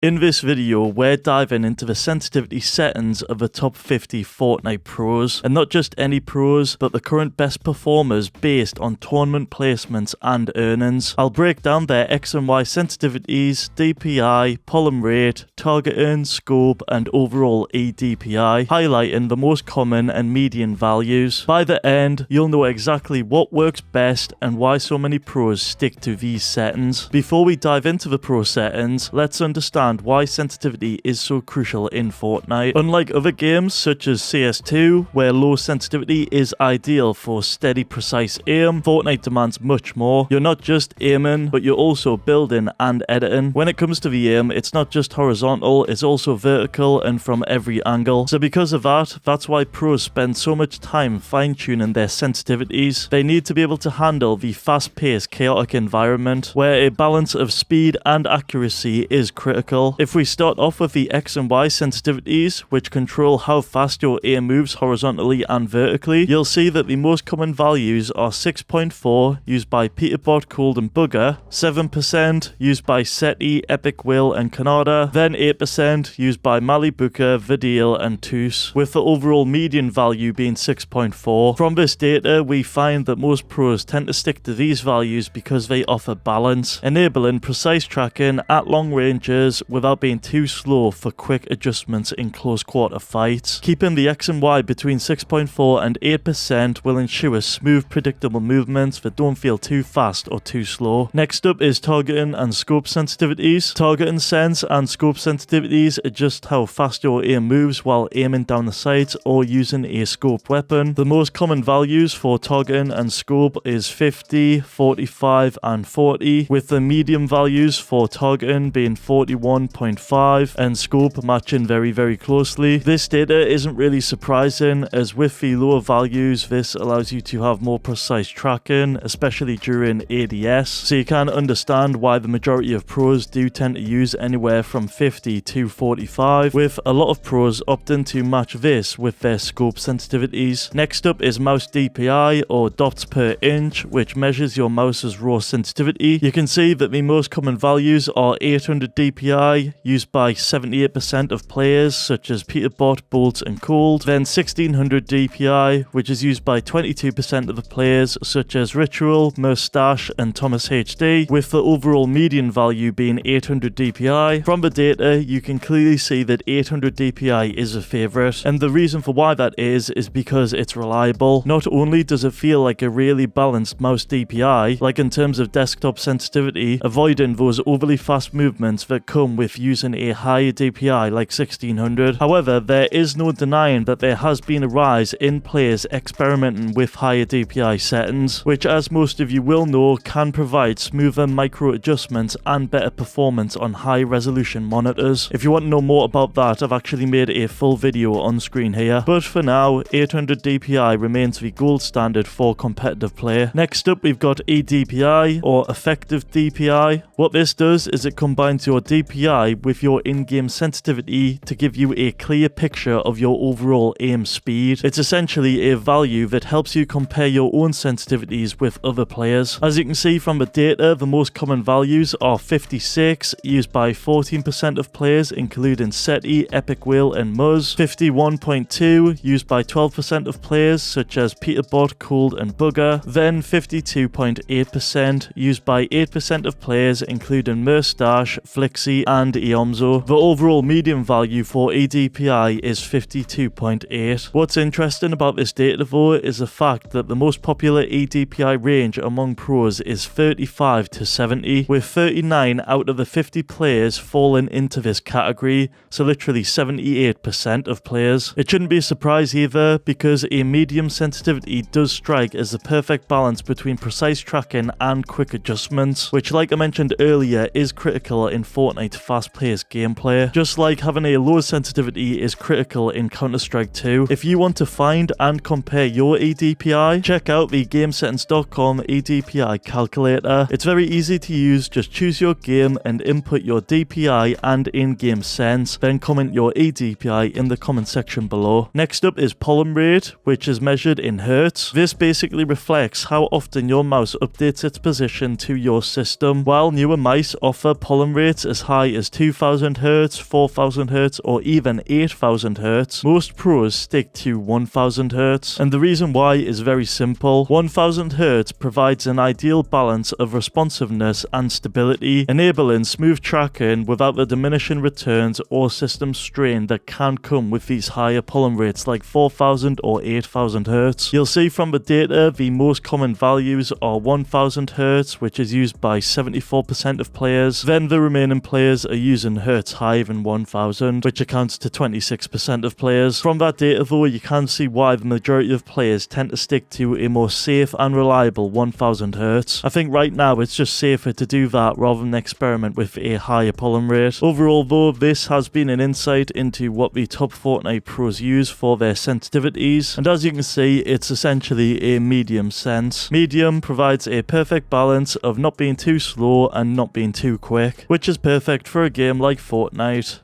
In this video, we're diving into the sensitivity settings of the top 50 Fortnite pros, and not just any pros, but the current best performers based on tournament placements and earnings. I'll break down their X and Y sensitivities, DPI, pollen rate, targeting, scope, and overall eDPI, highlighting the most common and median values. By the end, you'll know exactly what works best and why so many pros stick to these settings. Before we dive into the pro settings, let's understand why sensitivity is so crucial in Fortnite. Unlike other games such as CS2, where low sensitivity is ideal for steady, precise aim, Fortnite demands much more. You're not just aiming, but you're also building and editing. When it comes to the aim, it's not just horizontal, it's also vertical and from every angle. So because of that, that's why pros spend so much time fine-tuning their sensitivities. They need to be able to handle the fast-paced, chaotic environment, where a balance of speed and accuracy is critical. If we start off with the X and Y sensitivities, which control how fast your aim moves horizontally and vertically, you'll see that the most common values are 6.4 used by Peterbot, Cold and Bugger, 7% used by Seti, Epic Will and Canada, then 8% used by Malibuka, Vidil and Toos, with the overall median value being 6.4. From this data, we find that most pros tend to stick to these values because they offer balance, enabling precise tracking at long ranges without being too slow for quick adjustments in close quarter fights. Keeping the X and Y between 6.4 and 8% will ensure smooth, predictable movements that don't feel too fast or too slow. Next up is targeting and scope sensitivities. Targeting Sens and scope sensitivities adjust how fast your aim moves while aiming down the sights or using a scope weapon. The most common values for targeting and scope is 50, 45 and 40, with the medium values for targeting being 41.5 and scope matching very closely. This data isn't really surprising, as with the lower values this allows you to have more precise tracking, especially during ADS, so you can understand why the majority of pros do tend to use anywhere from 50 to 45, with a lot of pros opting to match this with their scope sensitivities. Next up is mouse DPI, or dots per inch, which measures your mouse's raw sensitivity. You can see that the most common values are 800 DPI, used by 78% of players such as Peterbot, Bolt and Cold, then 1600 DPI, which is used by 22% of the players such as Ritual, Mustache and Thomas HD, with the overall median value being 800 DPI. From the data, you can clearly see that 800 DPI is a favourite, and the reason for why that is because it's reliable. Not only does it feel like a really balanced mouse DPI, like in terms of desktop sensitivity, avoiding those overly fast movements that come with using a higher DPI like 1600. However, there is no denying that there has been a rise in players experimenting with higher DPI settings, which, as most of you will know, can provide smoother micro adjustments and better performance on high resolution monitors. If you want to know more about that, I've actually made a full video on screen here, but for now 800 DPI remains the gold standard for competitive play. Next up, we've got eDPI, or effective DPI. What this does is it combines your DPI with your in-game sensitivity to give you a clear picture of your overall aim speed. It's essentially a value that helps you compare your own sensitivities with other players. As you can see from the data, the most common values are 56, used by 14% of players including Seti, Epic Will and Muzz, 51.2, used by 12% of players such as Peterbot, Cold and Bugger, then 52.8%, used by 8% of players including Mustache, Flixie and Eomzo. The overall median value for eDPI is 52.8. What's interesting about this data though is the fact that the most popular eDPI range among pros is 35 to 70, with 39 out of the 50 players falling into this category, so literally 78% of players. It shouldn't be a surprise either, because a medium sensitivity does strike as the perfect balance between precise tracking and quick adjustments, which, like I mentioned earlier, is critical in Fortnite fast-paced gameplay. Just like having a low sensitivity is critical in Counter-Strike 2. If you want to find and compare your eDPI, check out the GameSettings.com eDPI calculator. It's very easy to use. Just choose your game and input your DPI and in-game sense, then comment your eDPI in the comment section below. Next up is pollen rate, which is measured in hertz. This basically reflects how often your mouse updates its position to your system. While newer mice offer pollen rates as high high as 2000 Hz, 4000 Hz, or even 8000 Hz, most pros stick to 1000 Hz. And the reason why is very simple. 1000 Hz provides an ideal balance of responsiveness and stability, enabling smooth tracking without the diminishing returns or system strain that can come with these higher polling rates like 4000 or 8000 Hz. You'll see from the data the most common values are 1000 Hz, which is used by 74% of players. Then the remaining players are using Hz higher than 1000, which accounts to 26% of players. From that data though, you can see why the majority of players tend to stick to a more safe and reliable 1000 Hz. I think right now it's just safer to do that rather than experiment with a higher polling rate. Overall though, this has been an insight into what the top Fortnite pros use for their sensitivities, and as you can see, it's essentially a medium sense. Medium provides a perfect balance of not being too slow and not being too quick, which is perfect for a game like Fortnite.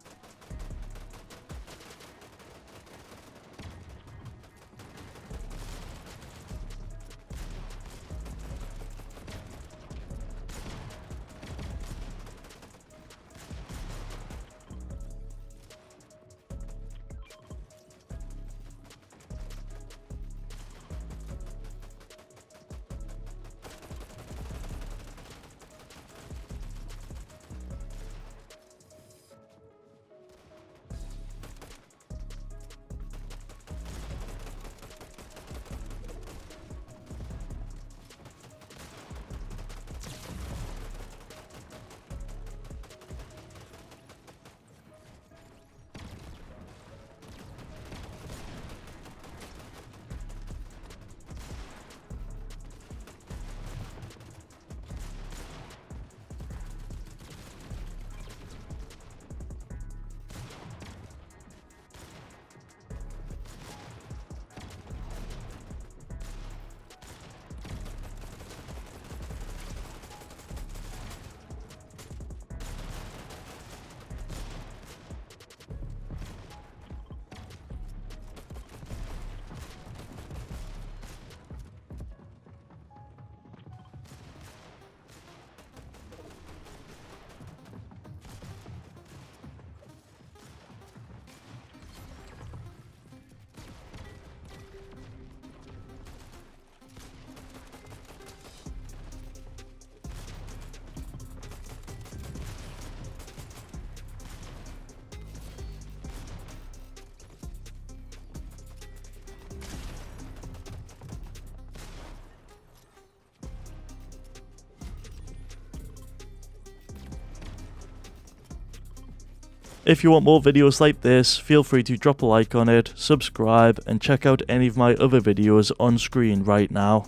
If you want more videos like this, feel free to drop a like on it, subscribe, and check out any of my other videos on screen right now.